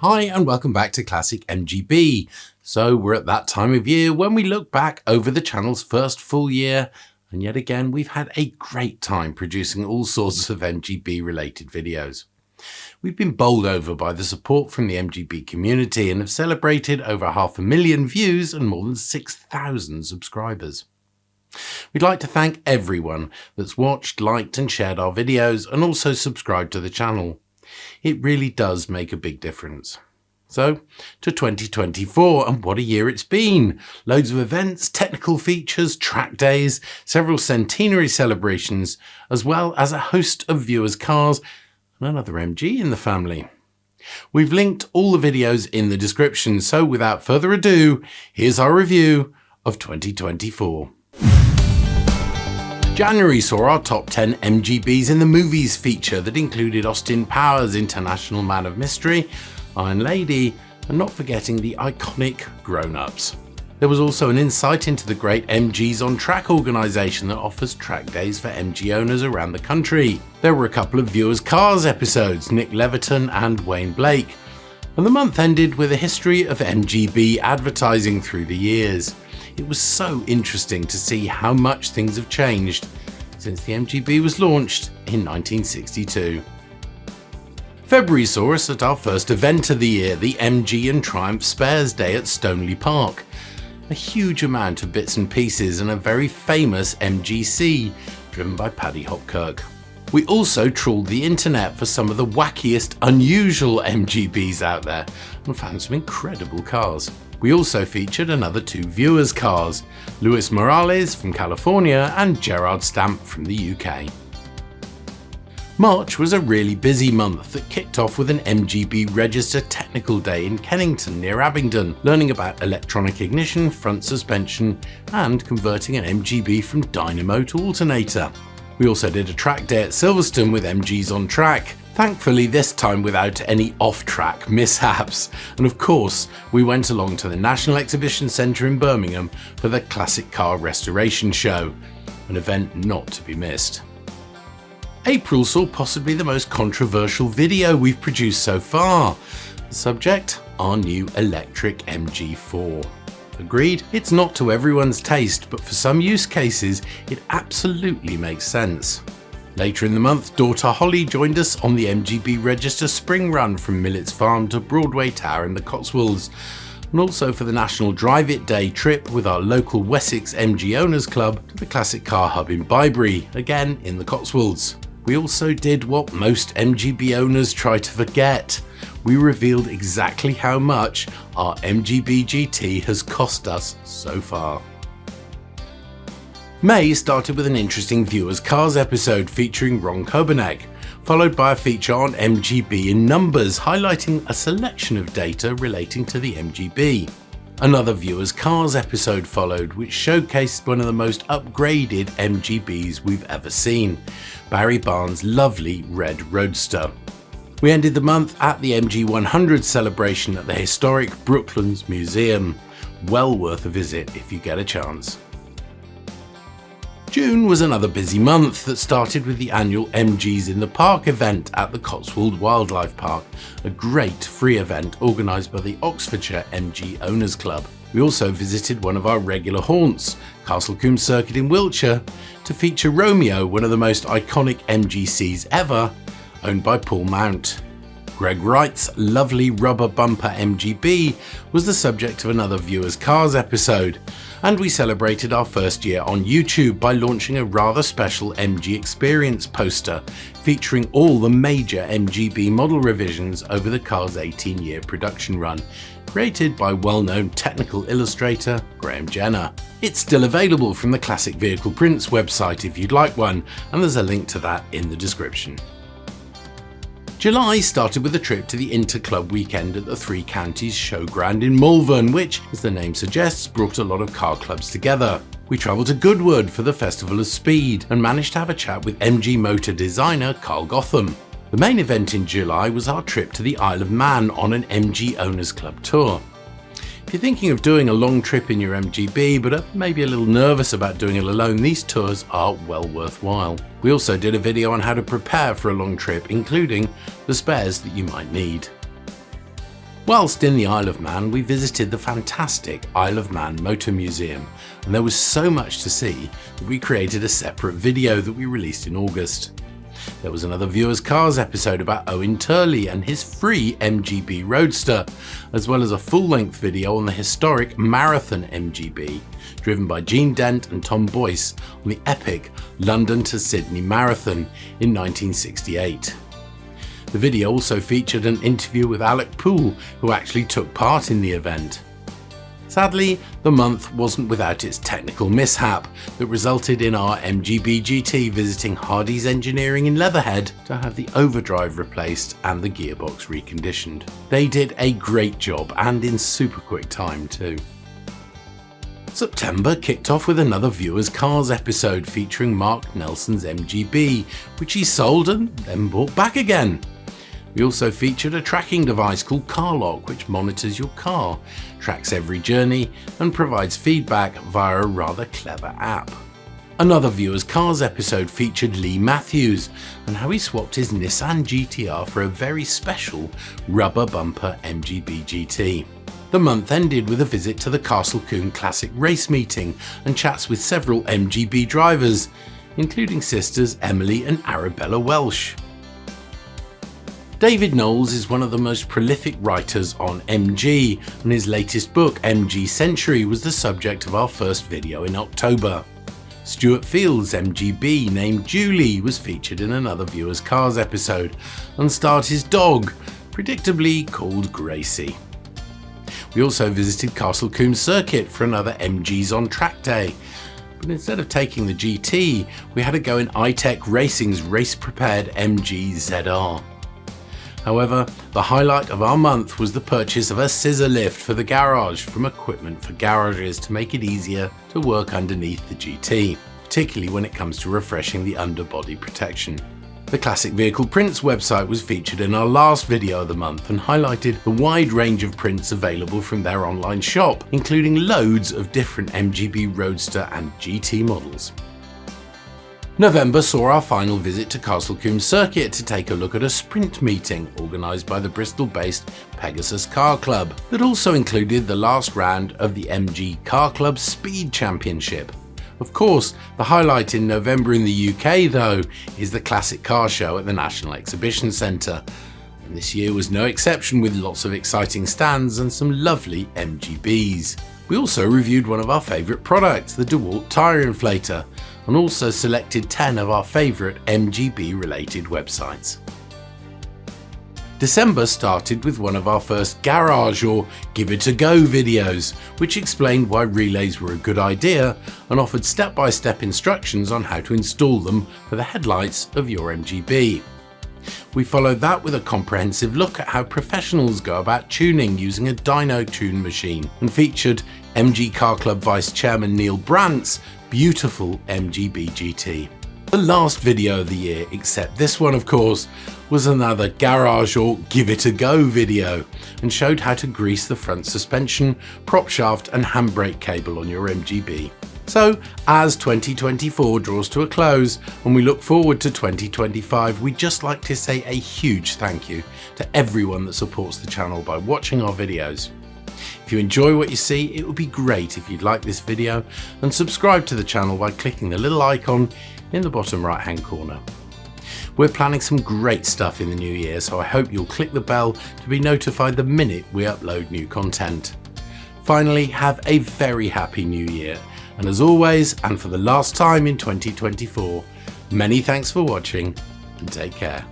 Hi and welcome back to Classic MGB. So we're at that time of year when we look back over the channel's first full year, and yet again we've had a great time producing all sorts of MGB related videos. We've been bowled over by the support from the MGB community and have celebrated over 500,000 views and more than 6,000 subscribers. We'd like to thank everyone that's watched, liked and shared our videos and also subscribed to the channel. It really does make a big difference. So, to 2024, and what a year it's been! Loads of events, technical features, track days, several centenary celebrations, as well as a host of viewers' cars and another MG in the family. We've linked all the videos in the description, so without further ado, here's our review of 2024. January saw our top 10 MGBs in the movies feature that included Austin Powers' International Man of Mystery, Iron Lady, and not forgetting the iconic Grown Ups. There was also an insight into the great MGs on Track organisation that offers track days for MG owners around the country. There were a couple of Viewers Cars episodes, Nick Leviton and Wayne Blake, and the month ended with a history of MGB advertising through the years. It was so interesting to see how much things have changed since the MGB was launched in 1962. February saw us at our first event of the year, the MG and Triumph Spares Day at Stoneleigh Park. A huge amount of bits and pieces and a very famous MGC driven by Paddy Hopkirk. We also trawled the internet for some of the wackiest, unusual MGBs out there and found some incredible cars. We also featured another two viewers' cars, Luis Morales from California and Gerard Stamp from the UK. March was a really busy month that kicked off with an MGB Register Technical Day in Kennington near Abingdon, learning about electronic ignition, front suspension and converting an MGB from dynamo to alternator. We also did a track day at Silverstone with MGs on track, thankfully this time without any off-track mishaps. And of course, we went along to the National Exhibition Centre in Birmingham for the Classic Car Restoration Show, an event not to be missed. April saw possibly the most controversial video we've produced so far. The subject, our new electric MG4. Agreed, it's not to everyone's taste, but for some use cases, it absolutely makes sense. Later in the month, daughter Holly joined us on the MGB Register Spring Run from Millets Farm to Broadway Tower in the Cotswolds, and also for the National Drive It Day trip with our local Wessex MG Owners Club to the Classic Car Hub in Bybury, again in the Cotswolds. We also did what most MGB owners try to forget. We revealed exactly how much our MGB-GT has cost us so far. May started with an interesting Viewers Cars episode featuring Ron Kobanek, followed by a feature on MGB in numbers highlighting a selection of data relating to the MGB. Another Viewers Cars episode followed, which showcased one of the most upgraded MGBs we've ever seen, Barry Barnes' lovely red Roadster. We ended the month at the MG100 celebration at the historic Brooklands Museum. Well worth a visit if you get a chance. June was another busy month that started with the annual MGs in the Park event at the Cotswold Wildlife Park, a great free event organised by the Oxfordshire MG Owners Club. We also visited one of our regular haunts, Castlecombe Circuit in Wiltshire, to feature Romeo, one of the most iconic MGCs ever, owned by Paul Mount. Greg Wright's lovely rubber bumper MGB was the subject of another Viewers Cars episode, and we celebrated our first year on YouTube by launching a rather special MG Experience poster featuring all the major MGB model revisions over the car's 18-year production run, created by well-known technical illustrator Graham Jenner. It's still available from the Classic Vehicle Prints website if you'd like one, and there's a link to that in the description. July started with a trip to the Interclub weekend at the Three Counties Showground in Malvern, which, as the name suggests, brought a lot of car clubs together. We travelled to Goodwood for the Festival of Speed and managed to have a chat with MG motor designer Carl Gotham. The main event in July was our trip to the Isle of Man on an MG Owners Club tour. If you're thinking of doing a long trip in your MGB but are maybe a little nervous about doing it alone, these tours are well worthwhile. We also did a video on how to prepare for a long trip, including the spares that you might need. Whilst in the Isle of Man, we visited the fantastic Isle of Man Motor Museum, and there was so much to see that we created a separate video that we released in August. There was another Viewers Cars episode about Owen Turley and his free MGB Roadster, as well as a full-length video on the historic Marathon MGB, driven by Gene Dent and Tom Boyce on the epic London to Sydney Marathon in 1968. The video also featured an interview with Alec Poole, who actually took part in the event. Sadly, the month wasn't without its technical mishap that resulted in our MGB-GT visiting Hardy's Engineering in Leatherhead to have the overdrive replaced and the gearbox reconditioned. They did a great job, and in super quick time too. September kicked off with another Viewers Cars episode featuring Mark Nelson's MGB, which he sold and then bought back again. We also featured a tracking device called CarLock, which monitors your car, tracks every journey, and provides feedback via a rather clever app. Another Viewers Cars episode featured Lee Matthews and how he swapped his Nissan GTR for a very special rubber bumper MGB-GT. The month ended with a visit to the Castle Combe Classic Race meeting and chats with several MGB drivers, including sisters Emily and Arabella Welsh. David Knowles is one of the most prolific writers on MG, and his latest book, MG Century, was the subject of our first video in October. Stuart Field's MGB named Julie was featured in another Viewers Cars episode and starred his dog, predictably called Gracie. We also visited Castle Combe Circuit for another MGs on Track Day, but instead of taking the GT, we had a go in iTech Racing's race-prepared MG ZR. However, the highlight of our month was the purchase of a scissor lift for the garage from Equipment for Garages to make it easier to work underneath the GT, particularly when it comes to refreshing the underbody protection. The Classic Vehicle Prints website was featured in our last video of the month and highlighted the wide range of prints available from their online shop, including loads of different MGB Roadster and GT models. November saw our final visit to Castle Combe Circuit to take a look at a sprint meeting organised by the Bristol-based Pegasus Car Club that also included the last round of the MG Car Club Speed Championship. Of course, the highlight in November in the UK though is the Classic Car Show at the National Exhibition Centre, and this year was no exception with lots of exciting stands and some lovely MGBs. We also reviewed one of our favourite products, the DeWalt Tyre Inflator, and also selected 10 of our favourite MGB related websites. December started with one of our first garage or give it a go videos, which explained why relays were a good idea and offered step-by-step instructions on how to install them for the headlights of your MGB. We followed that with a comprehensive look at how professionals go about tuning using a dyno tune machine and featured MG Car Club Vice Chairman Neil Brandt's beautiful MGB-GT. The last video of the year, except this one of course, was another garage or give it a go video and showed how to grease the front suspension, prop shaft and handbrake cable on your MGB. So as 2024 draws to a close and we look forward to 2025, we'd just like to say a huge thank you to everyone that supports the channel by watching our videos. If you enjoy what you see, it would be great if you'd like this video and subscribe to the channel by clicking the little icon in the bottom right hand corner. We're planning some great stuff in the new year, so I hope you'll click the bell to be notified the minute we upload new content. Finally, have a very happy new year, and as always, and for the last time in 2024, many thanks for watching and take care.